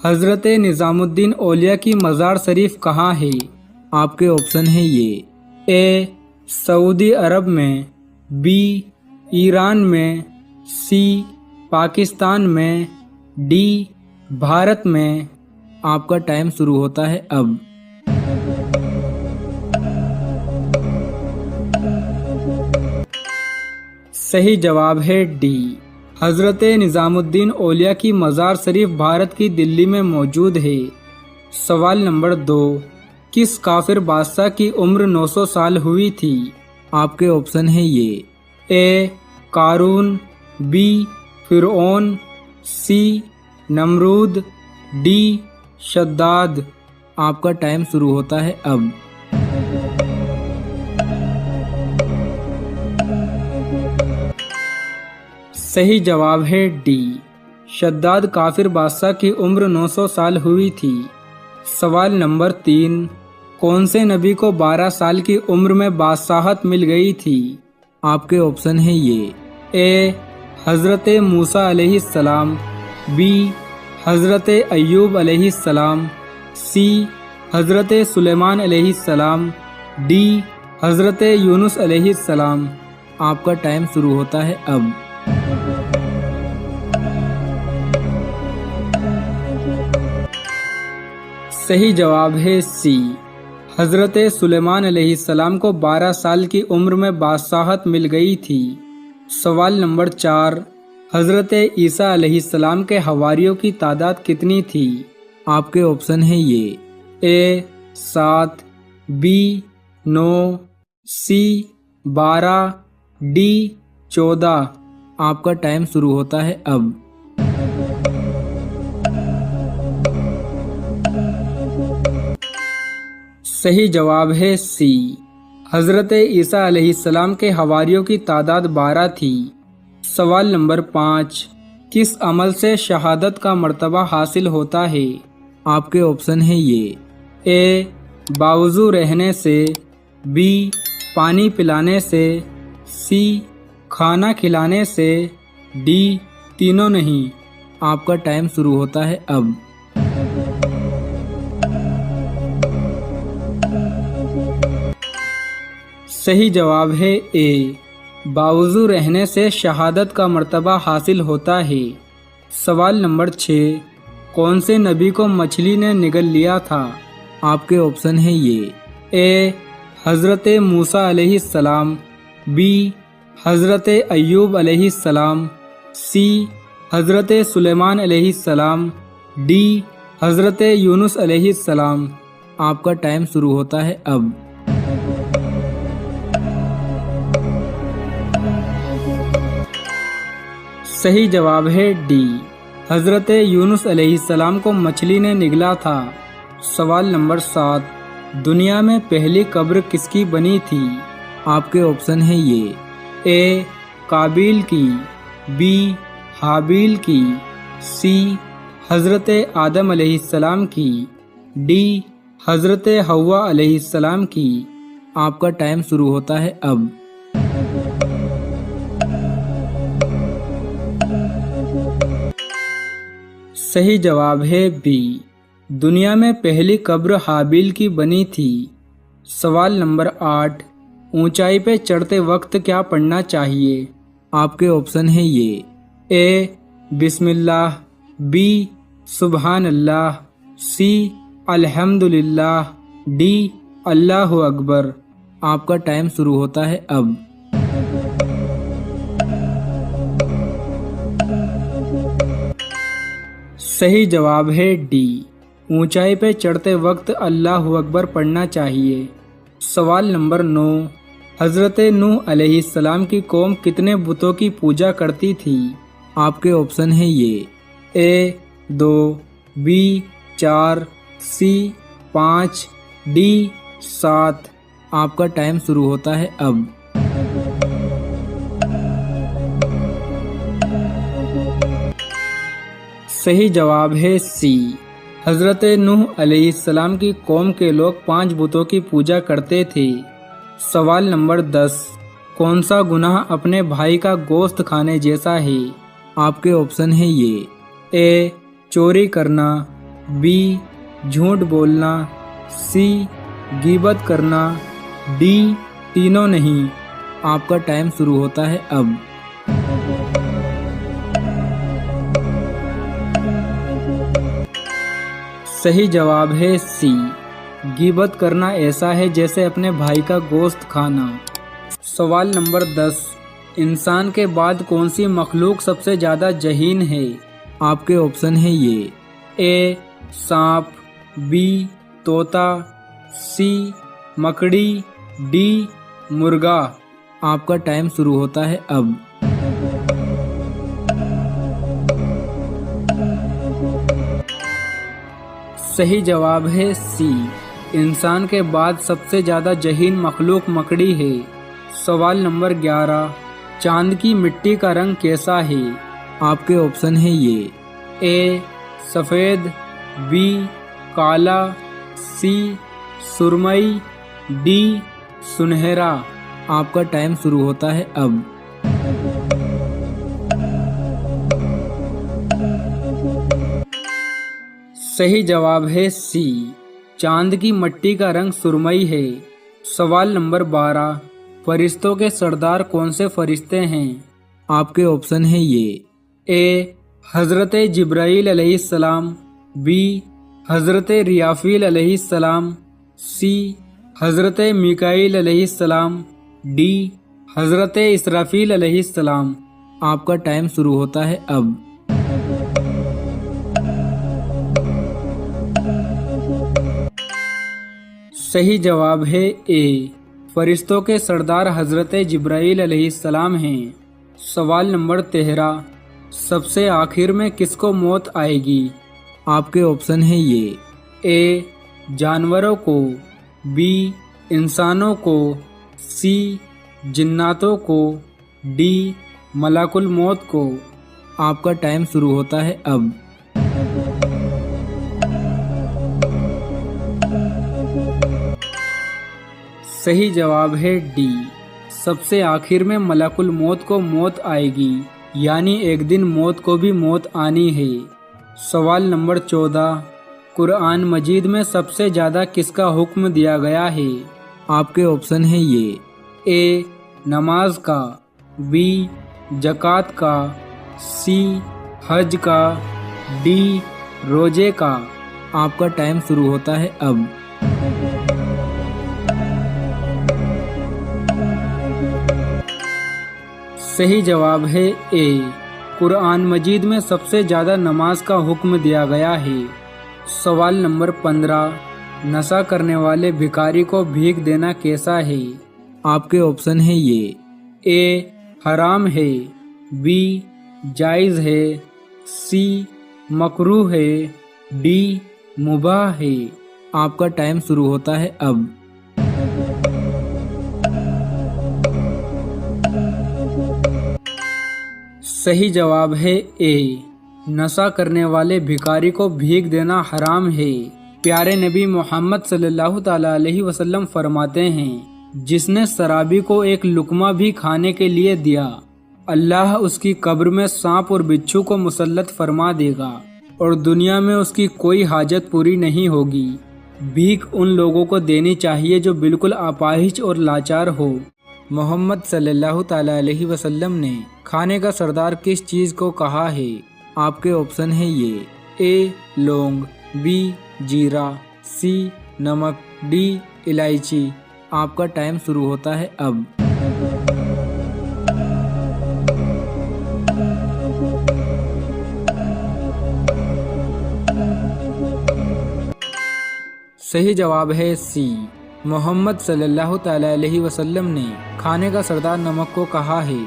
हज़रत निज़ामुद्दीन औलिया की मज़ार शरीफ कहाँ है? आपके ऑप्शन है ये। ए सऊदी अरब में, बी ईरान में, सी पाकिस्तान में, डी भारत में। आपका टाइम शुरू होता है अब। सही जवाब है डी। हज़रत निज़ामुद्दीन औलिया की मज़ार शरीफ भारत की दिल्ली में मौजूद है। सवाल नंबर 2, किस काफिर बादशाह की उम्र 900 साल हुई थी? आपके ऑप्शन है ये। ए कारून, बी फिरौन, सी नमरूद, डी शद्दाद। आपका टाइम शुरू होता है अब। सही जवाब है डी। शद्दाद काफिर बादशाह की उम्र 900 साल हुई थी। सवाल नंबर 3, कौन से नबी को 12 साल की उम्र में बादशाहत मिल गई थी? आपके ऑप्शन है ये। ए हज़रत मूसा अलैहिस्सलाम, बी हज़रत अय्यूब अलैहिस्सलाम, सी हज़रत सुलेमान अलैहिस्सलाम, डी हज़रत यूनुस अलैहिस्सलाम। आपका टाइम शुरू होता है अब। सही जवाब है सी। हज़रत सुलेमान अलैहिस्सलाम को 12 साल की उम्र में बादशाहत मिल गई थी। सवाल नंबर 4, हज़रत ईसा अलैहिस्सलाम के हवारियों की तादाद कितनी थी? आपके ऑप्शन है ये। ए 7, बी 9, सी 12, डी 14। आपका टाइम शुरू होता है अब। सही जवाब है सी। हज़रत ईसा अलैहिस्सलाम के हवारियों की तादाद 12 थी। सवाल नंबर 5, किस अमल से शहादत का मर्तबा हासिल होता है? आपके ऑप्शन है ये। ए बावजू रहने से, बी पानी पिलाने से, सी खाना खिलाने से, डी तीनों नहीं। आपका टाइम शुरू होता है अब। सही जवाब है ए। बावजू रहने से शहादत का मर्तबा हासिल होता है। सवाल नंबर 6, कौन से नबी को मछली ने निगल लिया था? आपके ऑप्शन है ये। ए हज़रत मूसा अलैहिस्सलाम, बी हज़रत अय्यूब अलैहिस्सलाम, सी हज़रत सुलेमान अलैहिस्सलाम, डी हज़रत यूनुस अलैहिस्सलाम। आपका टाइम शुरू होता है अब। सही जवाब है डी। हज़रत यूनुस अलैहिस्सलाम को मछली ने निगला था। सवाल नंबर 7, दुनिया में पहली कब्र किसकी बनी थी? आपके ऑप्शन है ये। ए काबिल की, बी हाबिल की, सी हज़रत आदम अलैहिस्सलाम की, डी हज़रत हव्वा अलैहिस्सलाम की। आपका टाइम शुरू होता है अब। सही जवाब है बी। दुनिया में पहली कब्र हाबिल की बनी थी। सवाल नंबर 8, ऊंचाई पे चढ़ते वक्त क्या पढ़ना चाहिए? आपके ऑप्शन है ये। ए बिस्मिल्लाह, बी सुबहान अल्लाह, सी अल्हम्दुलिल्लाह, डी अल्लाहु अकबर। आपका टाइम शुरू होता है अब। सही जवाब है डी। ऊंचाई पे चढ़ते वक्त अल्लाहु अकबर पढ़ना चाहिए। सवाल नंबर 9, हज़रत नूह अलैहिस्सलाम की कौम कितने बुतों की पूजा करती थी? आपके ऑप्शन है ये। ए 2, बी 4, सी 5, डी 7। आपका टाइम शुरू होता है अब। सही जवाब है सी। हज़रत नूह अलैहिस्सलाम की कौम के लोग 5 बुतों की पूजा करते थे। सवाल नंबर 10, कौन सा गुनाह अपने भाई का गोश्त खाने जैसा है? आपके ऑप्शन है ये। ए चोरी करना, बी झूठ बोलना, सी गीबत करना, डी तीनों नहीं। आपका टाइम शुरू होता है अब। सही जवाब है सी, गीबत करना ऐसा है जैसे अपने भाई का गोश्त खाना। सवाल नंबर 10, इंसान के बाद कौन सी मखलूक सबसे ज़्यादा जहीन है? आपके ऑप्शन है ये, ए सांप, बी तोता, सी मकड़ी, डी मुर्गा। आपका टाइम शुरू होता है अब। सही जवाब है सी, इंसान के बाद सबसे ज़्यादा जहीन मखलूक मकड़ी है। सवाल नंबर 11, चांद की मिट्टी का रंग कैसा है? आपके ऑप्शन है ये, ए सफ़ेद, बी काला, सी सुरमई, डी सुनहरा। आपका टाइम शुरू होता है अब। सही जवाब है सी, चांद की मिट्टी का रंग सुरमई है। सवाल नंबर 12, फरिश्तों के सरदार कौन से फरिश्ते हैं? आपके ऑप्शन है ये, ए हज़रत जिब्राईल अलैहिस्सलाम, बी हज़रत रियाफील अलैहिस्सलाम, सी हज़रत मिकाईल अलैहिस्सलाम, डी हज़रत इसराफील अलैहिस्सलाम। आपका टाइम शुरू होता है अब। सही जवाब है ए, फरिश्तों के सरदार हज़रत जिब्राईल अलैहिस्सलाम हैं। सवाल नंबर 13, सबसे आखिर में किसको मौत आएगी? आपके ऑप्शन है ये, ए जानवरों को, बी इंसानों को, सी जिन्नातों को, डी मलाकुल मौत को। आपका टाइम शुरू होता है अब। सही जवाब है डी, सबसे आखिर में मलाकुल मौत को मौत आएगी, यानी एक दिन मौत को भी मौत आनी है। सवाल नंबर 14, कुरान मजीद में सबसे ज़्यादा किसका हुक्म दिया गया है? आपके ऑप्शन है ये, ए नमाज का, बी ज़कात का, सी हज का, डी रोजे का। आपका टाइम शुरू होता है अब। सही जवाब है ए, कुरान मजीद में सबसे ज़्यादा नमाज का हुक्म दिया गया है। सवाल नंबर 15, नशा करने वाले भिखारी को भीख देना कैसा है? आपके ऑप्शन है ये, ए हराम है, बी जायज़ है, सी मकरूह है, डी मुबाह है। आपका टाइम शुरू होता है अब। सही जवाब है ए, नशा करने वाले भिखारी को भीख देना हराम है। प्यारे नबी मोहम्मद सल्लल्लाहु ताला अलैहि वसल्लम फरमाते हैं, जिसने शराबी को एक लुकमा भी खाने के लिए दिया, अल्लाह उसकी कब्र में सांप और बिच्छू को मुसल्लत फरमा देगा और दुनिया में उसकी कोई हाजत पूरी नहीं होगी। भीख उन लोगों को देनी चाहिए जो बिल्कुल अपाहिज और लाचार हो। मोहम्मद सल्लल्लाहु ताला अलैहि वसल्लम ने खाने का सरदार किस चीज़ को कहा है? आपके ऑप्शन है ये, ए लौंग, बी जीरा, सी नमक, डी इलायची। आपका टाइम शुरू होता है अब। सही जवाब है सी, मोहम्मद सल्लल्लाहु ताला अलैहि वसल्लम ने खाने का सरदार नमक को कहा है।